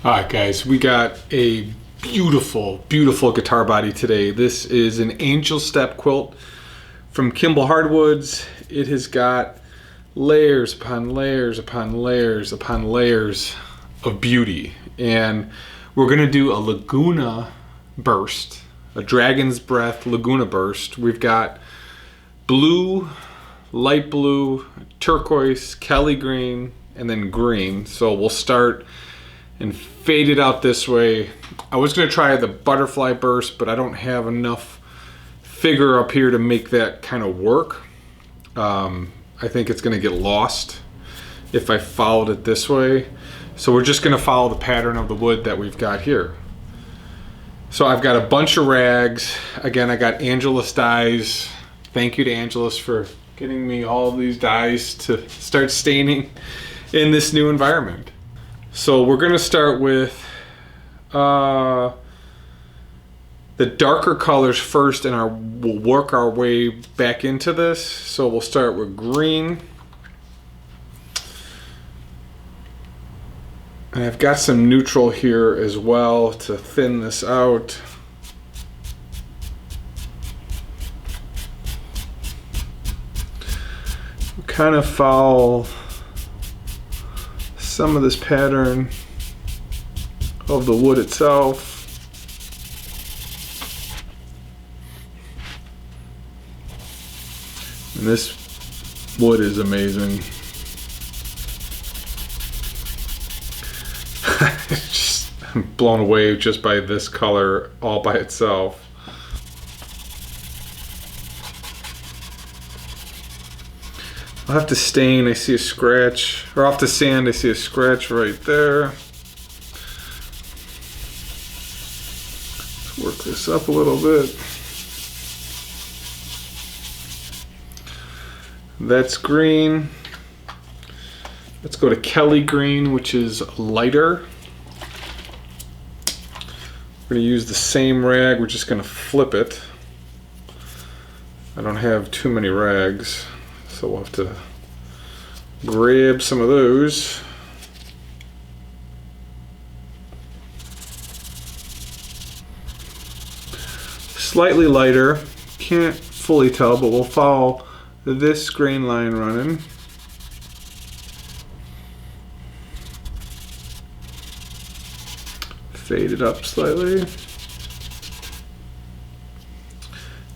Alright guys, we got a beautiful guitar body today. This is an Angel Step quilt from Kimball Hardwoods. It has got layers upon layers upon layers upon layers of beauty. And we're gonna do a Laguna burst, a Dragon's Breath Laguna burst. We've got blue, light blue, turquoise, Kelly green, and then green. So we'll start and fade it out this way. I was gonna try the butterfly burst, but I don't have enough figure up here to make that kind of work. I think it's gonna get lost if I followed it this way. So we're just gonna follow the pattern of the wood that we've got here. So I've got a bunch of rags. Again, I got Angelus dies. Thank you to Angelus for getting me all of these dies to start staining in this new environment. So we're gonna start with the darker colors first, and we'll work our way back into this. So we'll start with green. And I've got some neutral here as well to thin this out. We'll kind of follow some of this pattern of the wood itself. And this wood is amazing. I'm blown away just by this color all by itself. I'll have to stain. I see a scratch, or off the sand I see a scratch right there. Let's work this up a little bit. That's green. Let's go to Kelly green, which is lighter. We're gonna use the same rag. We're just gonna flip it. I don't have too many rags, so we'll have to grab some of those. Slightly lighter, can't fully tell, but we'll follow this grain line running. Fade it up slightly.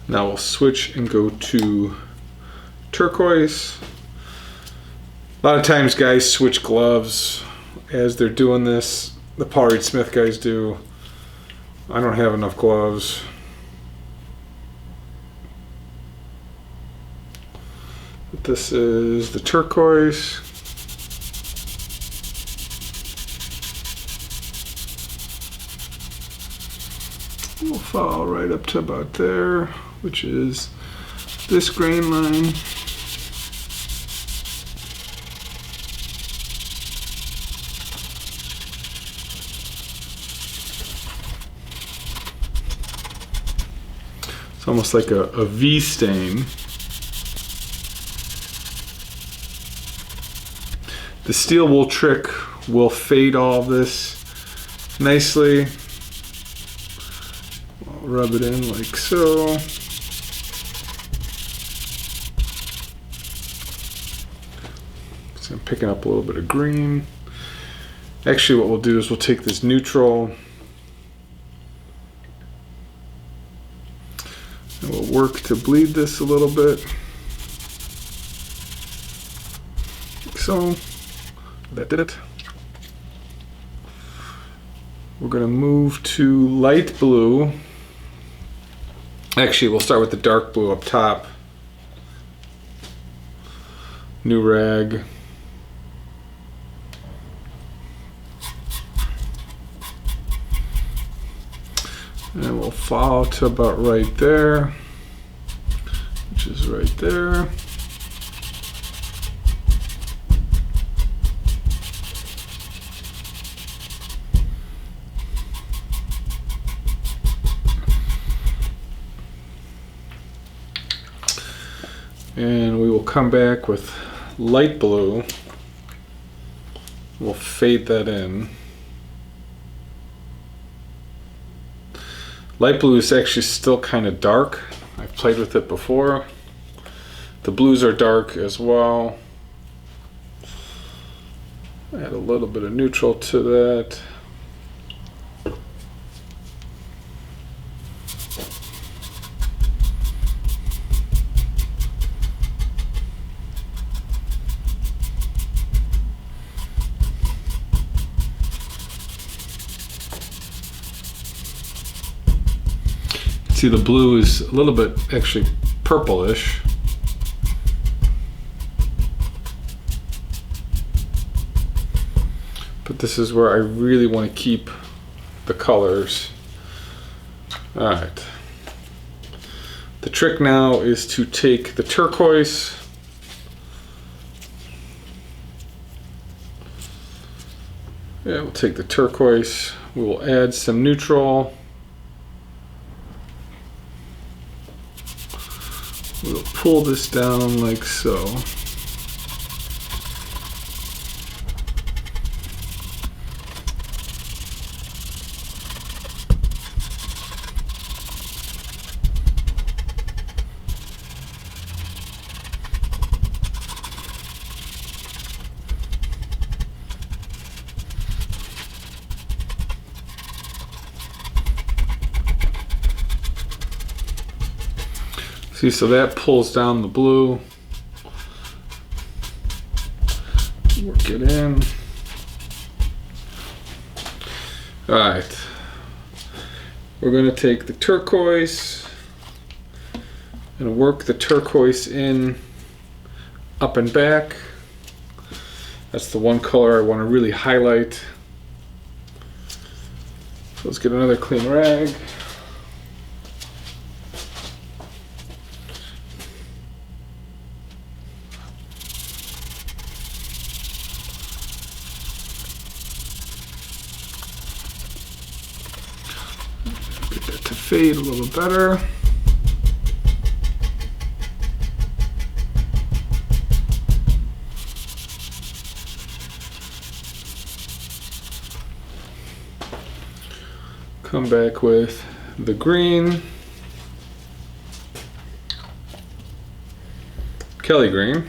Now we'll switch and go to turquoise. A lot of times guys switch gloves as they're doing this. The Paul Reed Smith guys do. I don't have enough gloves. But this is the turquoise. We'll follow right up to about there, which is this grain line. It's almost like a V stain. The steel wool trick will fade all of this nicely. I'll rub it in like so. So I'm picking up a little bit of green. Actually, what we'll do is we'll take this neutral and we'll work to bleed this a little bit. Like so. That did it. We're gonna move to light blue. Actually, we'll start with the dark blue up top. New rag. And we'll follow to about right there, which is right there. And we will come back with light blue. We'll fade that in. Light blue is actually still kind of dark. I've played with it before. The blues are dark as well. Add a little bit of neutral to that. See, the blue is a little bit actually purplish. But this is where I really want to keep the colors. All right. The trick now is to take the turquoise we'll take the turquoise. We will add some neutral. We'll pull this down like so. See, so that pulls down the blue. Work it in. All right. We're going to take the turquoise and work the turquoise in up and back. That's the one color I want to really highlight. So let's get another clean rag. Fade a little better. Come back with the green, Kelly green,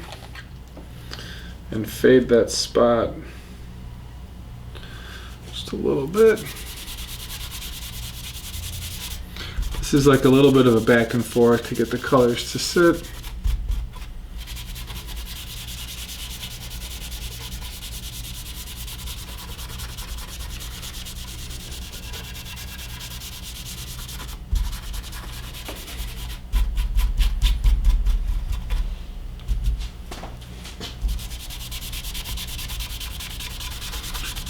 and fade that spot just a little bit. This is like a little bit of a back and forth to get the colors to sit.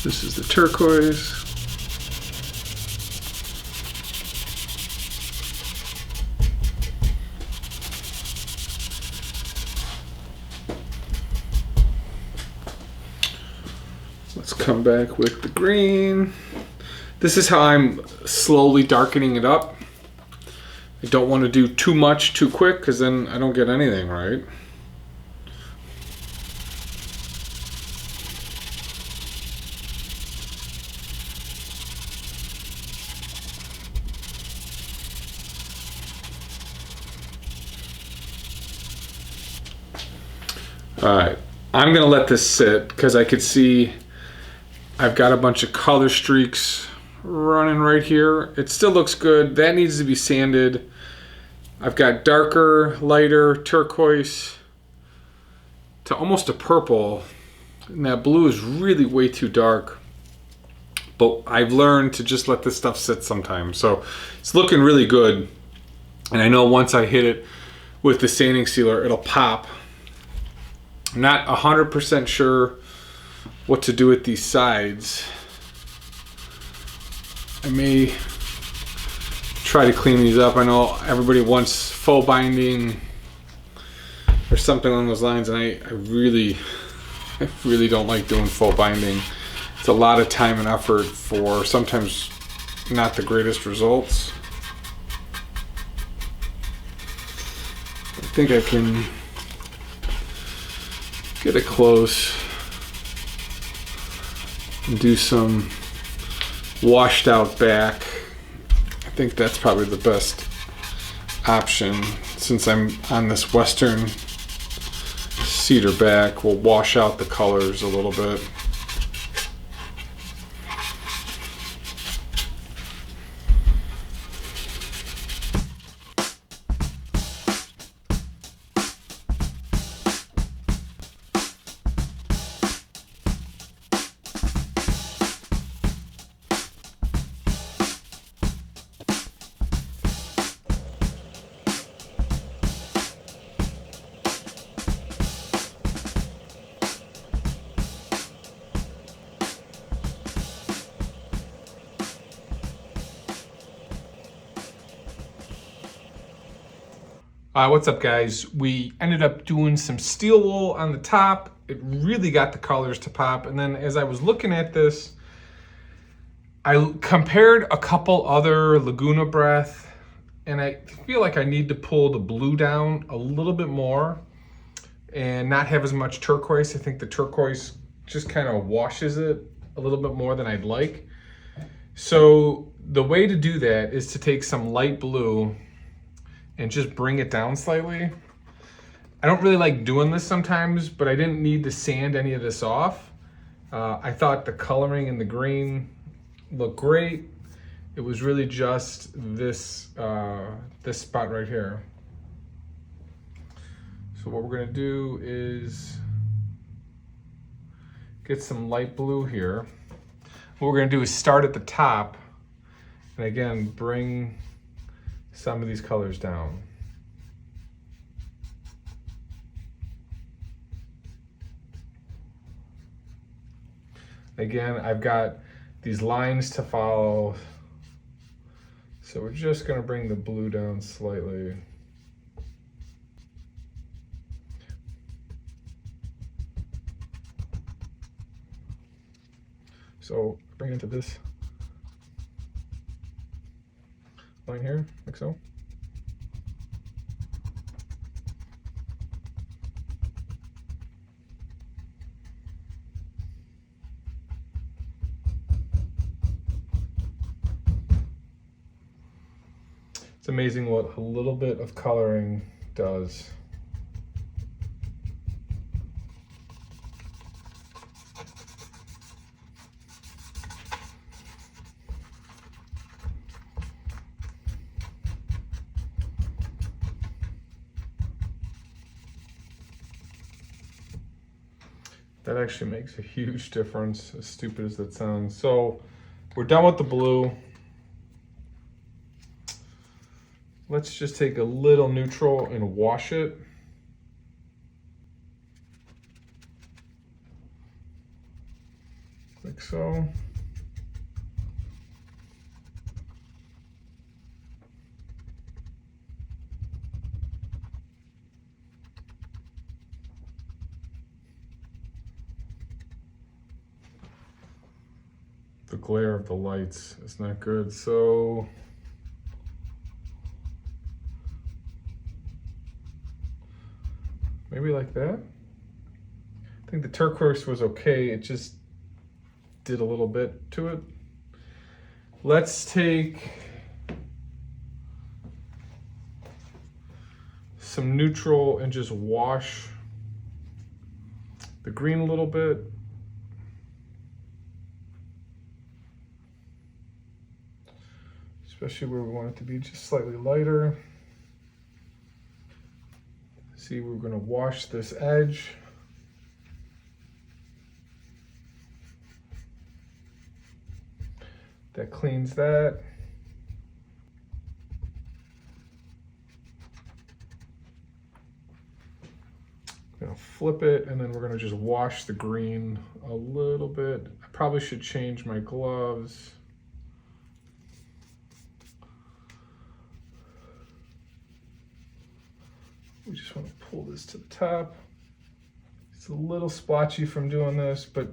This is the turquoise. Let's come back with the green. This is how I'm slowly darkening it up. I don't want to do too much too quick because then I don't get anything right. All right, I'm gonna let this sit because I could see I've got a bunch of color streaks running right here. It still looks good. That needs to be sanded. I've got darker, lighter, turquoise to almost a purple. And that blue is really way too dark. But I've learned to just let this stuff sit sometimes. So it's looking really good. And I know once I hit it with the sanding sealer, it'll pop. I'm not 100% sure what to do with these sides. I may try to clean these up. I know everybody wants faux binding or something along those lines, and I really don't like doing faux binding. It's a lot of time and effort for sometimes not the greatest results. I think I can get it close and do some washed out back. I think that's probably the best option since I'm on this Western cedar back. We'll wash out the colors a little bit. What's up, guys? We ended up doing some steel wool on the top. It really got the colors to pop. And then as I was looking at this, I compared a couple other Laguna breath, and I feel like I need to pull the blue down a little bit more and not have as much turquoise. I think the turquoise just kind of washes it a little bit more than I'd like. So the way to do that is to take some light blue and just bring it down slightly. I don't really like doing this sometimes, but I didn't need to sand any of this off. I thought the coloring in the green looked great. It was really just this, this spot right here. So what we're gonna do is get some light blue here. What we're gonna do is start at the top, and again, bring some of these colors down. Again, I've got these lines to follow, so we're just going to bring the blue down slightly. So bring it to this line here, like so. It's amazing what a little bit of coloring does. That actually makes a huge difference, as stupid as that sounds. So we're done with the blue. Let's just take a little neutral and wash it. Like so. The glare of the lights is not good, so maybe like that. I think the turquoise was okay, it just did a little bit to it. Let's take some neutral and just wash the green a little bit. Especially where we want it to be just slightly lighter. See, we're going to wash this edge. That cleans that. I'm going to flip it, and then we're going to just wash the green a little bit. I probably should change my gloves. We just want to pull this to the top. It's a little splotchy from doing this, but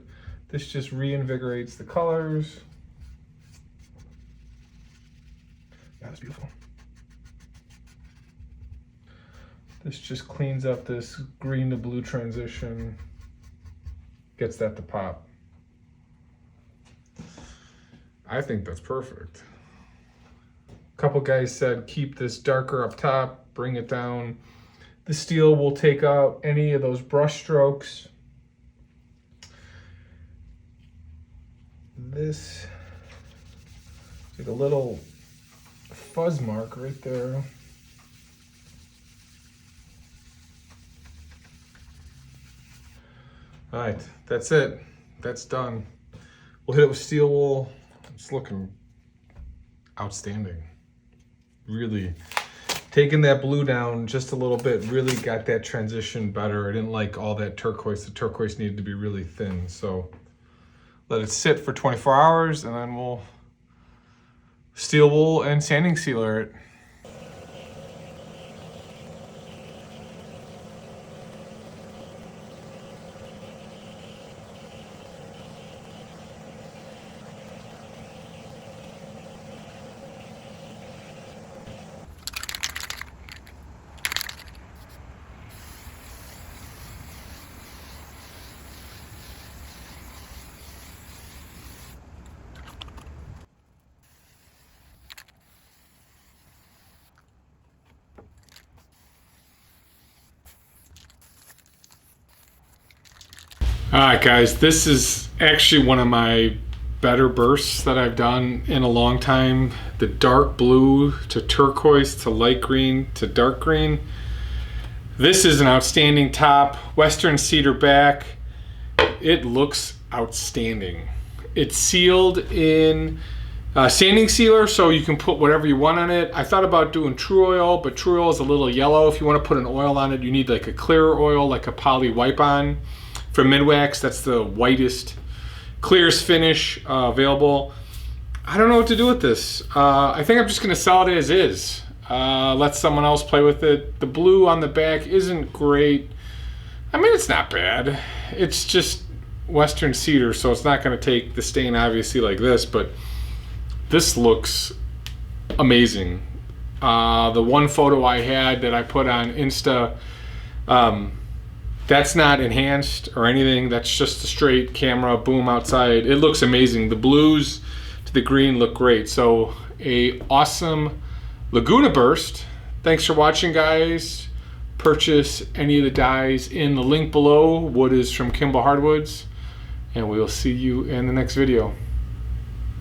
this just reinvigorates the colors. That's beautiful. This just cleans up this green to blue transition, gets that to pop. I think that's perfect. couple guys said keep this darker up top, bring it down. The steel will take out any of those brush strokes. This is like a little fuzz mark right there. All right, that's it. That's done. We'll hit it with steel wool. It's looking outstanding. Really taking that blue down just a little bit really got that transition better. I didn't like all that turquoise. The turquoise needed to be really thin. So let it sit for 24 hours and then we'll steel wool and sanding sealer it. All right, guys, this is actually one of my better bursts that I've done in a long time. The dark blue to turquoise to light green to dark green. This is an outstanding top, Western cedar back. It looks outstanding. It's sealed in sanding sealer, so you can put whatever you want on it. I thought about doing true oil, but true oil is a little yellow. If you want to put an oil on it, you need like a clearer oil, like a poly wipe-on. From Midwax, that's the whitest, clearest finish available. I don't know what to do with this. I think I'm just gonna sell it as is. Let someone else play with it. The blue on the back isn't great. I mean, it's not bad. It's just Western cedar, so it's not gonna take the stain obviously like this, but this looks amazing. The one photo I had that I put on Insta, that's not enhanced or anything. That's just a straight camera, boom, outside. It looks amazing. The blues to the green look great. So a awesome Laguna burst. Thanks for watching, guys. Purchase any of the dies in the link below. Wood is from Kimball Hardwoods. And we'll see you in the next video.